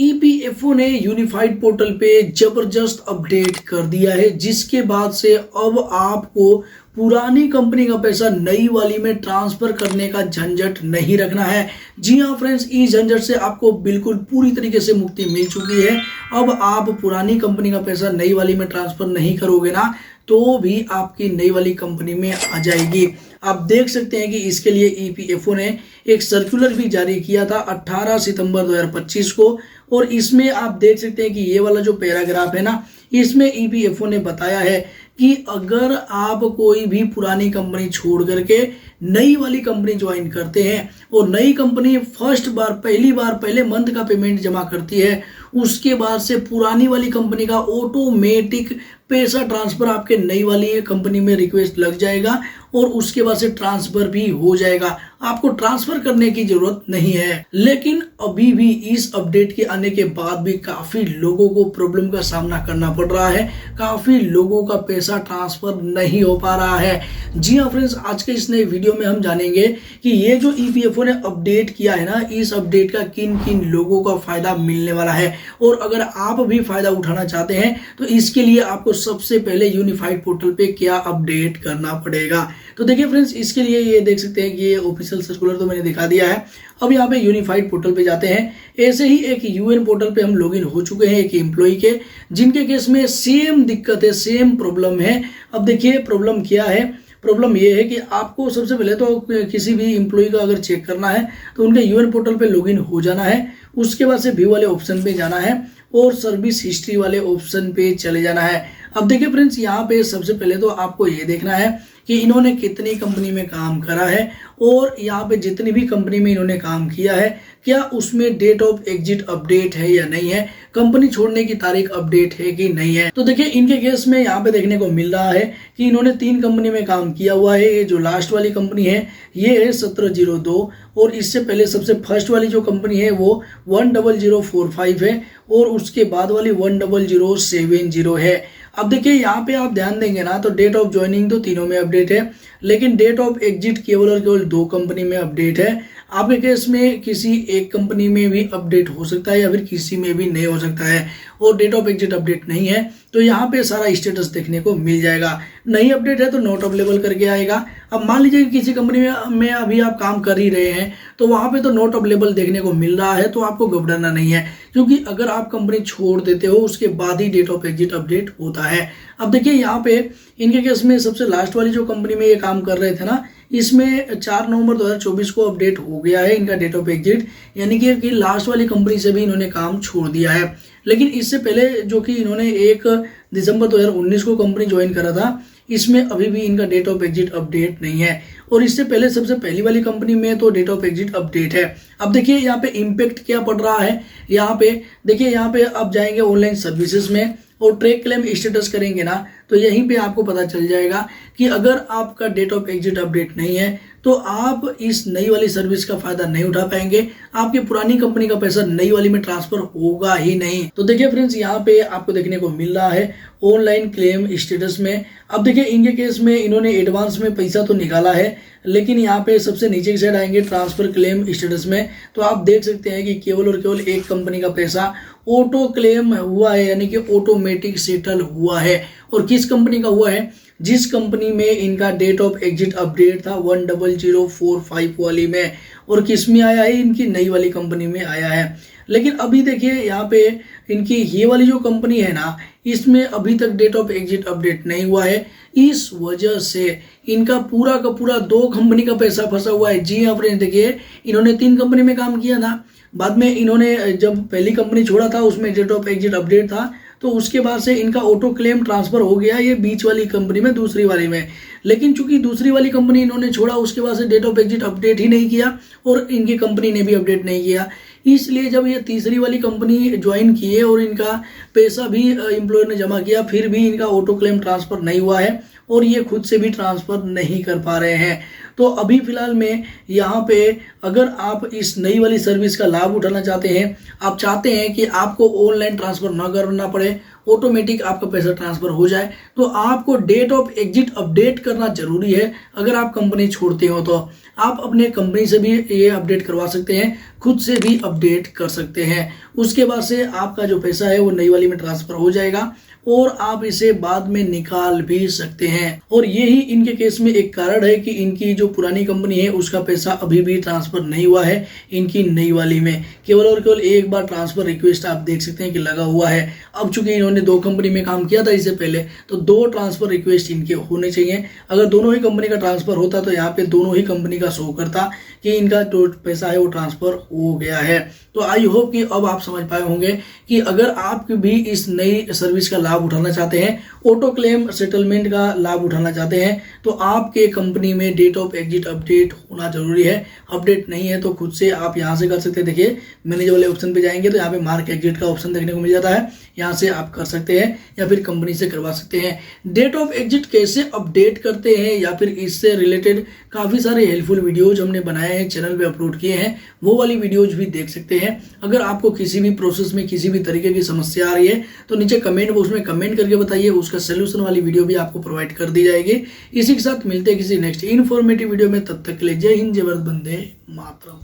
EPFO ने unified portal पे जबरदस्त अपडेट कर दिया है, जिसके बाद से अब आपको पुरानी कंपनी का पैसा नई वाली में ट्रांसफर करने का झंझट नहीं रखना है। जी हाँ फ्रेंड्स, इस झंझट से आपको बिल्कुल पूरी तरीके से मुक्ति मिल चुकी है। अब आप पुरानी कंपनी का पैसा नई वाली में ट्रांसफर नहीं करोगे ना, तो भी आपकी नई वाली कंपनी में आ जाएगी। आप देख सकते हैं कि इसके लिए ईपीएफओ ने एक सर्कुलर भी जारी किया था 18 सितंबर 2025 को, और इसमें आप देख सकते हैं कि ये वाला जो पैराग्राफ है ना, इसमें ईपीएफओ ने बताया है कि अगर आप कोई भी पुरानी कंपनी छोड़ करके नई वाली कंपनी ज्वाइन करते हैं और नई कंपनी पहली बार पहले मंथ का पेमेंट जमा करती है, उसके बाद से पुरानी वाली कंपनी का ऑटोमेटिक पैसा ट्रांसफर आपके नई वाली कंपनी में रिक्वेस्ट लग जाएगा और उसके बाद से ट्रांसफर भी हो जाएगा। आपको ट्रांसफर करने की जरूरत नहीं है। लेकिन अभी भी इस अपडेट के आने के बाद भी काफी लोगों को प्रॉब्लम का सामना करना पड़ रहा है। काफी लोगों का पैसा ट्रांसफर नहीं हो पा रहा है। जी हाँ फ्रेंड्स, आज के इस नए वीडियो में हम जानेंगे कि ये जो ईपीएफओ ने अपडेट किया है ना, इस अपडेट का किन किन लोगों का फायदा मिलने वाला है, और अगर आप भी फायदा उठाना चाहते हैं तो इसके लिए आपको सबसे पहले यूनिफाइड पोर्टल पे क्या अपडेट करना पड़ेगा। तो देखिए फ्रेंड्स, इसके लिए ये देख सकते हैं कि ये ऑफिशियल सर्कुलर तो मैंने दिखा दिया है। अब यहाँ पे यूनिफाइड पोर्टल पे जाते हैं। ऐसे ही एक यूएन पोर्टल पे हम लॉगिन हो चुके हैं एक एम्प्लॉय के, जिनके केस में सेम दिक्कत है, सेम प्रॉब्लम है। अब देखिए प्रॉब्लम क्या है। प्रॉब्लम ये है कि आपको सबसे पहले तो किसी भी एम्प्लॉय का अगर चेक करना है तो उनके यूएन पोर्टल पे लॉगिन हो जाना है। उसके बाद से व्यू वाले ऑप्शन पे जाना है और सर्विस हिस्ट्री वाले ऑप्शन पे चले जाना है। अब देखिए फ्रेंड्स, यहाँ पे सबसे पहले तो आपको ये देखना है कि इन्होंने कितनी कंपनी में काम करा है, और यहाँ पे जितनी भी कंपनी में इन्होंने काम किया है क्या उसमें डेट ऑफ एग्जिट अपडेट है या नहीं है, कंपनी छोड़ने की तारीख अपडेट है कि नहीं है। तो देखिए इनके केस में यहाँ पे देखने को मिल रहा है कि इन्होंने 3 कंपनी में काम किया हुआ है। ये जो लास्ट वाली कंपनी है ये है 1702, और इससे पहले सबसे फर्स्ट वाली जो कंपनी है वो 10045 है, और उसके बाद वाली 10070 है। अब देखिए यहाँ पे आप ध्यान देंगे ना, तो डेट ऑफ ज्वाइनिंग तो तीनों में अपडेट है, लेकिन डेट ऑफ एग्जिट केवल और केवल 2 कंपनी में अपडेट है। आपके केस में किसी एक कंपनी में भी अपडेट हो सकता है या फिर किसी में भी नहीं हो सकता है, और डेट ऑफ एग्जिट अपडेट नहीं है तो यहाँ पे सारा स्टेटस देखने को मिल जाएगा। नहीं अपडेट है तो नॉट अवेलेबल करके आएगा। अब मान लीजिए किसी कंपनी में अभी आप काम कर ही रहे हैं तो वहां पे तो नॉट अवेलेबल देखने को मिल रहा है, तो आपको घबराना नहीं है, क्योंकि अगर आप कंपनी छोड़ देते हो उसके बाद ही डेट ऑफ एग्जिट अपडेट होता है। अब देखिए यहाँ पे इनके केस में सबसे लास्ट वाली जो कंपनी में ये काम कर रहे थे ना, इसमें 4 नवंबर 2024 को अपडेट हो गया है इनका डेट ऑफ एग्जिट, यानी कि लास्ट वाली कंपनी से भी इन्होंने काम छोड़ दिया है। लेकिन इससे पहले जो कि इन्होंने 1 दिसंबर 2019 को कंपनी ज्वाइन करा था, इसमें अभी भी इनका डेट ऑफ एग्जिट अपडेट नहीं है, और इससे पहले सबसे पहली वाली कंपनी में तो डेट ऑफ एग्जिट अपडेट है। अब देखिए यहाँ पे इम्पैक्ट क्या पड़ रहा है। यहाँ पे देखिए, यहाँ पे आप जाएंगे ऑनलाइन सर्विसेज में और ट्रैक क्लेम स्टेटस करेंगे ना, तो यहीं पे आपको पता चल जाएगा कि अगर आपका डेट ऑफ एग्जिट अपडेट नहीं है तो आप इस नई वाली सर्विस का फायदा नहीं उठा पाएंगे। आपकी पुरानी कंपनी का पैसा नई वाली में ट्रांसफर होगा ही नहीं। तो देखिए फ्रेंड्स, यहाँ पे आपको देखने को मिल रहा है ऑनलाइन क्लेम स्टेटस में। अब देखिए इनके केस में इन्होंने एडवांस में पैसा तो निकाला है, लेकिन यहाँ पे सबसे नीचे की साइड आएंगे ट्रांसफर क्लेम स्टेटस में, तो आप देख सकते हैं कि केवल और केवल एक कंपनी का पैसा ऑटो क्लेम हुआ है, यानी कि ऑटोमेटिक सेटल हुआ है। और किस कंपनी का हुआ है? जिस कंपनी में इनका डेट ऑफ एग्जिट अपडेट था 10045 वाली में, और किस में आया है? इनकी नई वाली कंपनी में आया है। लेकिन अभी देखिए यहाँ पे इनकी ये वाली जो कंपनी है ना, इसमें अभी तक डेट ऑफ एग्जिट अपडेट नहीं हुआ है। इस वजह से इनका पूरा का पूरा 2 कंपनी का पैसा फंसा हुआ है। जी हाँ फ्रेंड्स, देखिए इन्होंने 3 कंपनी में काम किया था, बाद में इन्होंने जब पहली कंपनी छोड़ा था उसमें डेट ऑफ एग्जिट अपडेट था, तो उसके बाद से इनका ऑटो क्लेम ट्रांसफर हो गया ये बीच वाली कंपनी में, दूसरी वाली में। लेकिन चूंकि दूसरी वाली कंपनी इन्होंने छोड़ा, उसके बाद से डेट ऑफ एग्जिट अपडेट ही नहीं किया और इनकी कंपनी ने भी अपडेट नहीं किया, इसलिए जब ये तीसरी वाली कंपनी ज्वाइन किए और इनका पैसा भी एम्प्लॉयर ने जमा किया, फिर भी इनका ऑटो क्लेम ट्रांसफर नहीं हुआ है और ये खुद से भी ट्रांसफर नहीं कर पा रहे हैं। तो अभी फिलहाल में यहाँ पे अगर आप इस नई वाली सर्विस का लाभ उठाना चाहते हैं, आप चाहते हैं कि आपको ऑनलाइन ट्रांसफर ना करना पड़े ऑटोमेटिक आपका पैसा ट्रांसफर हो जाए, तो आपको डेट ऑफ एग्जिट अपडेट करना जरूरी है। अगर आप कंपनी छोड़ते हो तो आप अपने कंपनी से भी ये अपडेट करवा सकते हैं, खुद से भी अपडेट कर सकते हैं। उसके बाद से आपका जो पैसा है वो नई वाली में ट्रांसफर हो जाएगा और आप इसे बाद में निकाल भी सकते हैं। और यही इनके केस में एक कारण है कि इनकी जो पुरानी कंपनी है उसका पैसा अभी भी ट्रांसफर नहीं हुआ है इनकी नई वाली में। केवल और केवल एक बार ट्रांसफर रिक्वेस्ट आप देख सकते हैं कि लगा हुआ है। अब चूंकि इन्होंने 2 कंपनी में काम किया था इससे पहले, तो 2 ट्रांसफर रिक्वेस्ट इनके होने चाहिए। अगर दोनों ही कंपनी का ट्रांसफर होता तो यहाँ पे दोनों ही कंपनी का शो करता कि इनका जो पैसा है वो ट्रांसफर हो गया है। तो आई होप कि अब आप समझ पाए होंगे कि अगर आप भी इस नई सर्विस का लाभ उठाना चाहते हैं, ऑटो क्लेम सेटलमेंट का लाभ उठाना चाहते हैं, तो आपके कंपनी में डेट ऑफ एग्जिट अपडेट होना जरूरी है। अपडेट नहीं है तो खुद से आप यहां से कर सकते हैं। देखिए मैनेज वाले ऑप्शन पे जाएंगे तो यहाँ पे मार्क एग्जिट का ऑप्शन देखने को मिल जाता है, यहाँ से आप कर सकते हैं या फिर कंपनी से करवा सकते हैं। डेट ऑफ एग्जिट कैसे अपडेट करते हैं या फिर इससे रिलेटेड काफी सारे हेल्पफुल वीडियोज हमने बनाए हैं, चैनल पे अपलोड किए हैं, वो वाली वीडियोज भी देख सकते हैं। अगर आपको किसी भी प्रोसेस में किसी भी तरीके की समस्या आ रही है तो नीचे कमेंट बॉक्स में कमेंट करके बताइए, उसका सोल्यूशन वाली वीडियो भी आपको प्रोवाइड कर दी जाएगी। इसी के साथ मिलते हैं किसी नेक्स्ट इन्फॉर्मेटिव वीडियो में, तब तक के लिए जय हिंद, जय भारत, वंदे मातरम।